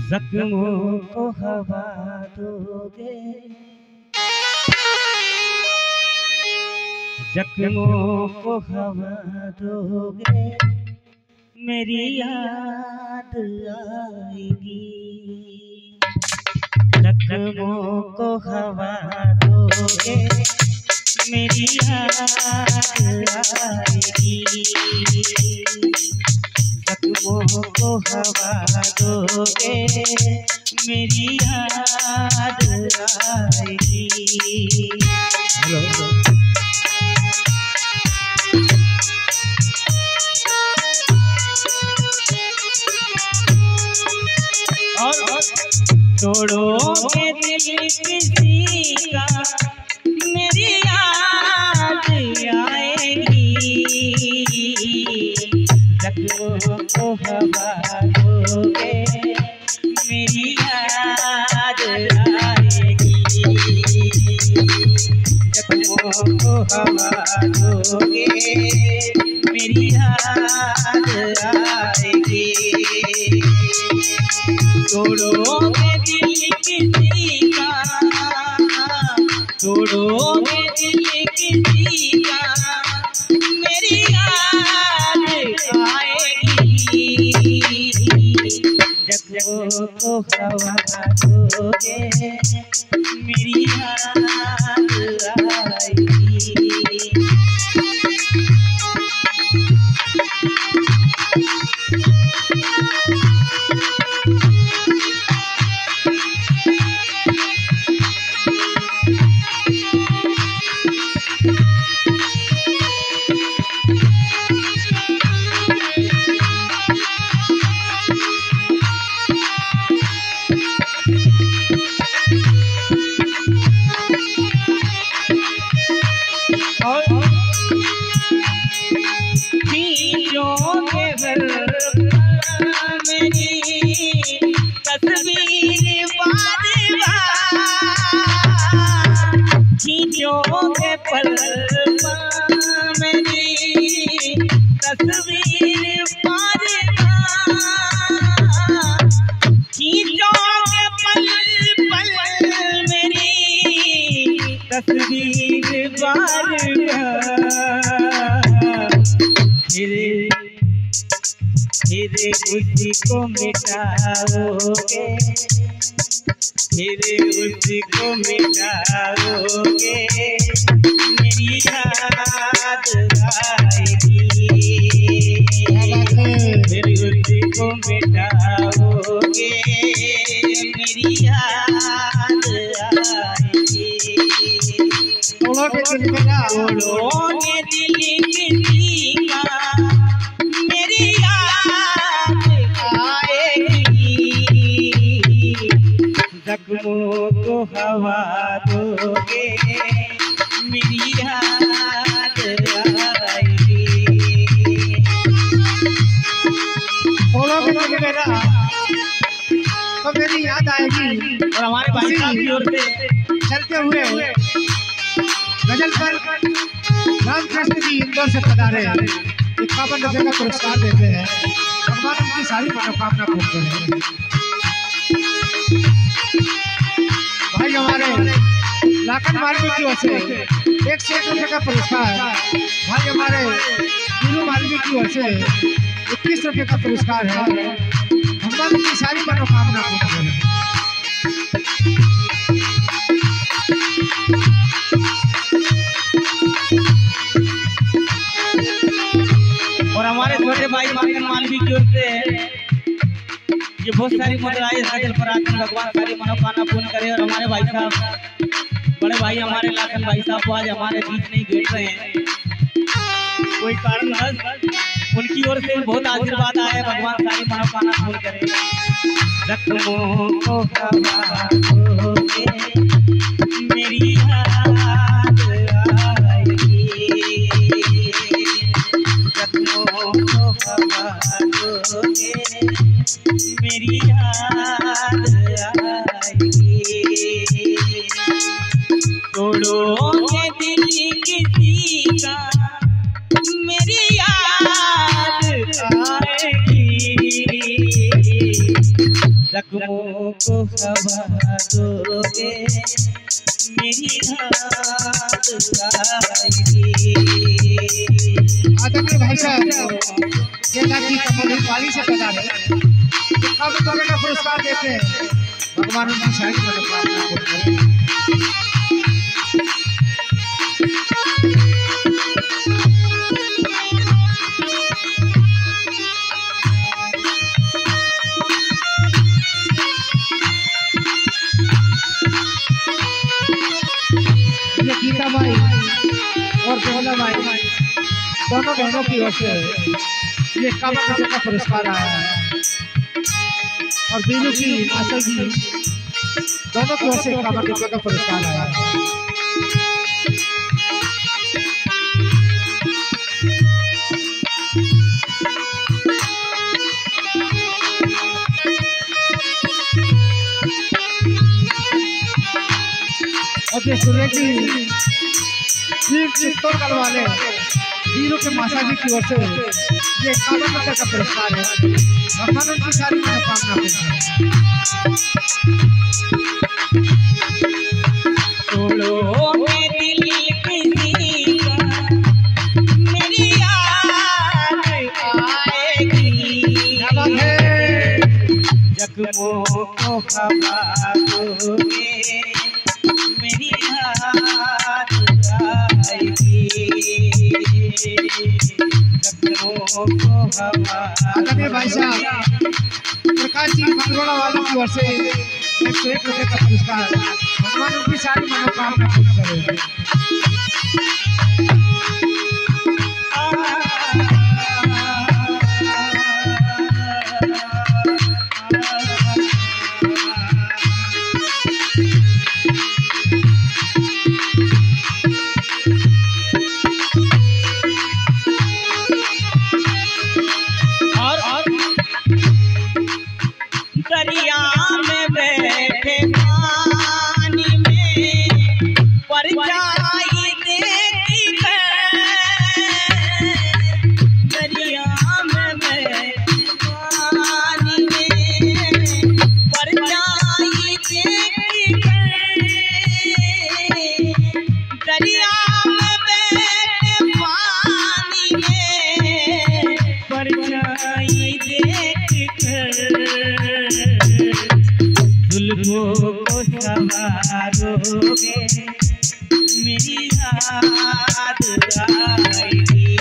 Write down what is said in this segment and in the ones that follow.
जख्मों को हवा दोगे, जख्मों को हवा दोगे, मेरी याद आएगी। जख्मों को हवा दोगे, मेरी याद आएगी। जख्मों को हवा दोगे, मेरी याद आएगी। और तोड़ोगे दिल किसी का, मेरी याद आएगी। जख्मों को हवा दोगे, मेरी याद आएगी। जख्मों को हवा दोगे, मेरी याद आएगी। तोड़ोगे दिल किसी का, तोड़ोगे दिल किसी का, मेरी याद आएगी। जख्मों को हवा दोगे, मेरी याद आएगी। खींचोगे पल मेरी तस्वीर बार खींचोगे पल मेरी तस्वीर बार फिर उसी को मिटाओगे, फिर उसी को मिटाओगे, मेरी याद आएगी। फिर उसी को मिटाओगे, मेरी याद आएगी। तोड़ोगे दिल किसी का, मेरी याद आएगी। जख्मों को हवा दोगे, मेरी याद आएगी। तो मेरी याद आएगी। और हमारे भाई साहब की ओर से चलते हुए गजल पर रामकृष्ण जी इंदौर से पधारे 51 रुपये का पुरस्कार देते हैं। भगवान उनकी सारी मनोकामना पूर्ण करें। भाई हमारे लाखन मालवी की ओर से 101 रुपये का पुरस्कार, भाई हमारे गुरु मालवी की ओर से 21 रुपये का पुरस्कार है। भगवान उनकी सारी मनोकामना पूर्ण करें। और हमारे छोटे भाई लाखन मालवी की ओर से ये बहुत सारी मुद्राएं सजल पर आकर भगवान सारी मनोकामना पूर्ण करे। और हमारे भाई साहब, बड़े भाई हमारे लाखन भाई साहब को आज हमारे बीच नहीं बैठ रहे हैं, कोई कारण उनकी ओर से बहुत आशीर्वाद आए। भगवान सारी मनोकामना पूर्ण करे। जख्मों को हवा दोगे, मेरी याद आएगी। जख्मों को हवा दोगे, मेरी याद आएगी। तोड़ोगे दोगे मेरी याद आएगी। आदरणीय भाई साहब जैसा कि कमल वाली से बता रहे कब का पुरस्कार देते हैं भगवान उनकी सारी मनोकामना पूर्ण करें। गीता भाई और बेहला भाई दोनों बहनों की ओर से ये काबा का पुरस्कार आया है और बीनू की आशा जी दोनों की ओर से काबा का पुरस्कार आया है। और ये सुने की चित्तौड़गढ़ वाले वीरों के मासा जी की ओर से ये काबा का पुरस्कार है। भगवान उनकी सारी मनोकामना पूर्ण करें। तोड़ो में दिल किसी का मेरी याद आएगी। जख्मों को हवा दोगे मेरी याद आएगी। आदरणीय भाई साहब प्रकाश जी मंगरोड़ा वालों की ओर से 101 रुपये का पुरस्कार भगवान उनकी सारी मनोकामना पूर्ण करें। दरिया में बैठे पानी में परछाई देखी है। दरिया में बैठे पानी में परछाई देखी है। दरिया में बैठे पानी में परछाई देखी है। जुल्फों को संवारोगे मेरी याद आएगी।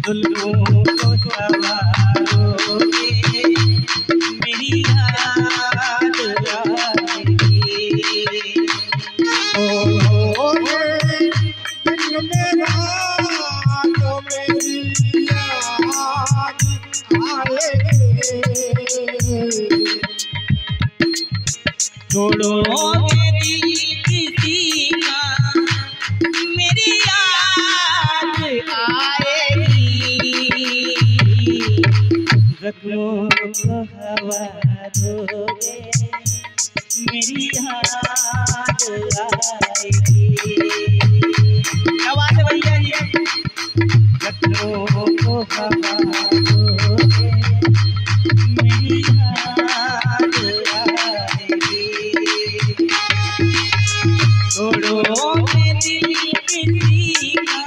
जुल्फों को संवारोगे मेरी याद आएगी। ओ दिल मेरा तो मेरी याद आएगी। छोड़ो मेरी किसी का मेरी याद आएगी। जख्मों को हवा दोगे मेरी याद आएगी। क्या बात है भैया जी। जख्मों को हवा दोगे मेरी याद आएगी। छोड़ो में दिल किसी का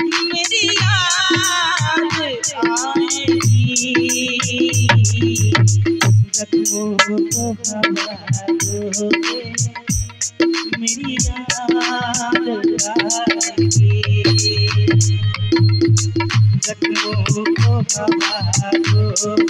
मेरी याद आएगी। जख्मों को हवा दोगे मेरी याद आएगी। जख्मों को हवा दोगे